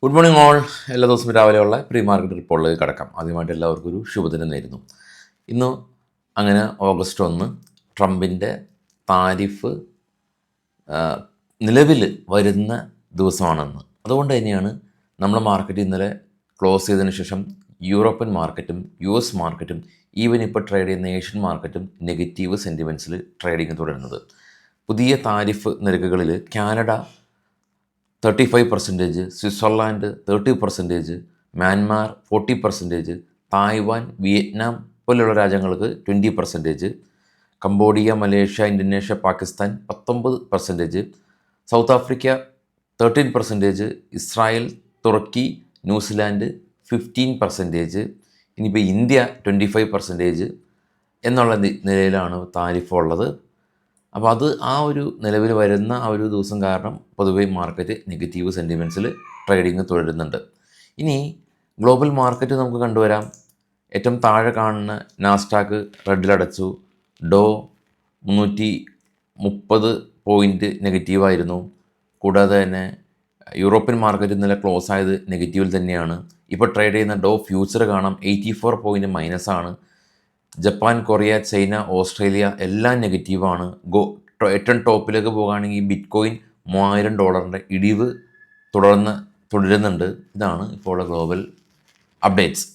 Good morning all. എല്ലാ ദിവസവും രാവിലെയുള്ള പ്രീ മാർക്കറ്റ് റിപ്പോർട്ടിലേക്ക് കടക്കാം. ആദ്യമായിട്ട് എല്ലാവർക്കും ഒരു ശുഭദിനം നേരുന്നു. ഇന്ന് അങ്ങനെ ഓഗസ്റ്റ് 1 ട്രംപിൻ്റെ താരിഫ് നിലവിൽ വരുന്ന ദിവസമാണെന്ന്. അതുകൊണ്ട് തന്നെയാണ് നമ്മുടെ മാർക്കറ്റ് ഇന്നലെ ക്ലോസ് ചെയ്തതിന് ശേഷം യൂറോപ്യൻ മാർക്കറ്റും US മാർക്കറ്റും ഈവൻ ഇപ്പോൾ ട്രേഡ് ചെയ്യുന്ന ഏഷ്യൻ മാർക്കറ്റും നെഗറ്റീവ് സെൻറ്റിമെൻറ്റ്സിൽ ട്രേഡിങ് തുടരുന്നത്. പുതിയ താരിഫ് നിരക്കുകളിൽ Canada 35%, Switzerland 30%, Myanmar 40%, Taiwan, Vietnam പോലെയുള്ള രാജ്യങ്ങൾക്ക് 20%, Cambodia, Malaysia, Indonesia, Pakistan 19%, South Africa 13%, Israel, Turkey, New Zealand 15%, ഇനിയിപ്പോൾ ഇന്ത്യ 25% എന്നുള്ള നിലയിലാണ് താരിഫ് ഉള്ളത്. അപ്പോൾ അത് ആ ഒരു നിലവിൽ വരുന്ന ആ ഒരു ദിവസം കാരണം പൊതുവേ മാർക്കറ്റ് നെഗറ്റീവ് സെൻറ്റിമെൻറ്റ്സിൽ ട്രേഡിങ് തുടരുന്നുണ്ട്. ഇനി ഗ്ലോബൽ മാർക്കറ്റ് നമുക്ക് കണ്ടുവരാം. ഏറ്റവും താഴെ കാണുന്ന നാസ്ഡാക്ക് റെഡിലടച്ചു. ഡോ 330 പോയിൻറ്റ് നെഗറ്റീവായിരുന്നു. കൂടാതെ തന്നെ യൂറോപ്യൻ മാർക്കറ്റ് ഇന്നലെ ക്ലോസ് ആയത് നെഗറ്റീവിൽ തന്നെയാണ്. ഇപ്പോൾ ട്രേഡ് ചെയ്യുന്ന ഡോ ഫ്യൂച്ചർ കാണാം 84 പോയിൻറ്റ് മൈനസാണ്. ജപ്പാൻ, കൊറിയ, ചൈന, ഓസ്ട്രേലിയ എല്ലാം നെഗറ്റീവാണ്. ഏറ്റവും ടോപ്പിലേക്ക് പോകുകയാണെങ്കിൽ ബിറ്റ്കോയിൻ $3000 ഇടിവ് തുടരുന്നുണ്ട്. ഇതാണ് ഇപ്പോൾ ഉള്ള ഗ്ലോബൽ അപ്ഡേറ്റ്സ്.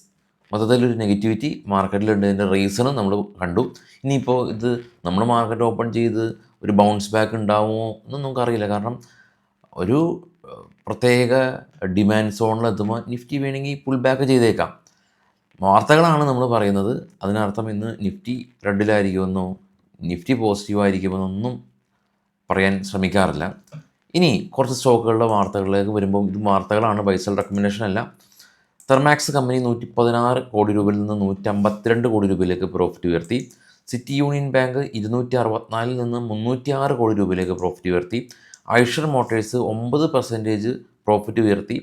മൊത്തത്തിലൊരു നെഗറ്റിവിറ്റി മാർക്കറ്റിലുണ്ട്. ഇതിൻ്റെ റീസണും നമ്മൾ കണ്ടു. ഇനിയിപ്പോൾ ഇത് നമ്മൾ മാർക്കറ്റ് ഓപ്പൺ ചെയ്ത് ഒരു ബൗൺസ് ബാക്ക് ഉണ്ടാവുമോ എന്നൊന്നും നമുക്കറിയില്ല. കാരണം ഒരു പ്രത്യേക ഡിമാൻഡ് സോണിലെത്തുമ്പോൾ നിഫ്റ്റി വേണമെങ്കിൽ പുൾ ബാക്ക് ചെയ്തേക്കാം. വാർത്തകളാണ് നമ്മൾ പറയുന്നത്. അതിനർത്ഥം ഇന്ന് നിഫ്റ്റി റെഡിലായിരിക്കുമെന്നോ നിഫ്റ്റി പോസിറ്റീവായിരിക്കുമെന്നൊന്നും പറയാൻ ശ്രമിക്കാറില്ല. ഇനി കുറച്ച് സ്റ്റോക്കുകളുടെ വാർത്തകളിലേക്ക് വരുമ്പോൾ ഇത് വാർത്തകളാണ്, ബൈസൽ റെക്കമെൻഡേഷൻ അല്ല. തെർമാക്സ് കമ്പനി 116 കോടി രൂപയിൽ നിന്ന് 152 കോടി രൂപയിലേക്ക് പ്രോഫിറ്റ് ഉയർത്തി. സിറ്റി യൂണിയൻ ബാങ്ക് 264 നിന്ന് 306 കോടി രൂപയിലേക്ക് പ്രോഫിറ്റ് ഉയർത്തി. ഐഷർ മോട്ടേഴ്സ് 9% പ്രോഫിറ്റ് ഉയർത്തി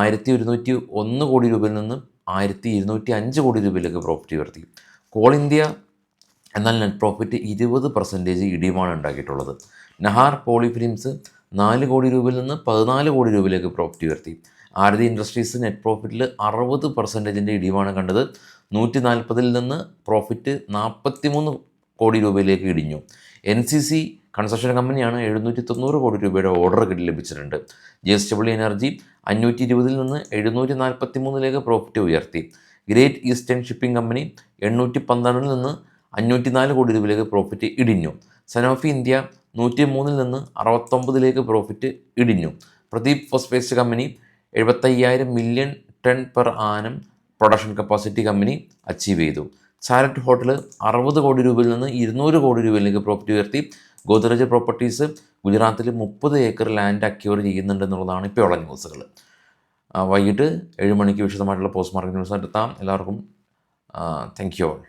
1101 കോടി രൂപയിൽ നിന്ന് 1205 കോടി രൂപയിലേക്ക് പ്രോഫിറ്റ് ഉയർത്തി. കോൾ ഇന്ത്യ എന്നാൽ നെറ്റ് പ്രോഫിറ്റ് 20% ഇടിവാണ് ഉണ്ടാക്കിയിട്ടുള്ളത്. നഹാർ പോളിഫിലിംസ് 4 കോടി രൂപയിൽ നിന്ന് 14 കോടി രൂപയിലേക്ക് പ്രോഫിറ്റ് ഉയർത്തി. ആരതി ഇൻഡസ്ട്രീസ് നെറ്റ് പ്രോഫിറ്റിൽ 60% ഇടിവാണ് കണ്ടത്. 140 നിന്ന് പ്രോഫിറ്റ് 43 കോടി രൂപയിലേക്ക് ഇടിഞ്ഞു. NCC കൺസ്ട്രക്ഷൻ കമ്പനിയാണ് 790 കോടി രൂപയുടെ ഓർഡർ ലഭിച്ചിട്ടുണ്ട്. JSW എനർജി 520 നിന്ന് 743 പ്രോഫിറ്റ് ഉയർത്തി. ഗ്രേറ്റ് ഈസ്റ്റേൺ ഷിപ്പിംഗ് കമ്പനി 812 നിന്ന് 504 കോടി രൂപയിലേക്ക് പ്രോഫിറ്റ് ഇടിഞ്ഞു. സനോഫി ഇന്ത്യ 103 നിന്ന് 69 പ്രോഫിറ്റ് ഇടിഞ്ഞു. Pradeep phosphate company 75,000 million ton per annum production capacity company achieve ചെയ്തു. ചാരറ്റ് ഹോട്ടൽ 60 കോടി രൂപയിൽ നിന്ന് 200 കോടി രൂപയിലേക്ക് പ്രോഫിറ്റ് ഉയർത്തി. ഗോദ്രേജ് പ്രോപ്പർട്ടീസ് ഗുജറാത്തിൽ 30 ഏക്കർ ലാൻഡ് അക്യൂർ ചെയ്യുന്നുണ്ടെന്നുള്ളതാണ് ഇപ്പോൾ ഉള്ള ന്യൂസുകൾ. വൈകിട്ട് 7 മണിക്ക് വിശദമായിട്ടുള്ള പോസ്റ്റ് മാർക്കറ്റ് ന്യൂസ് എത്താം. എല്ലാവർക്കും താങ്ക് യു ഓൾ.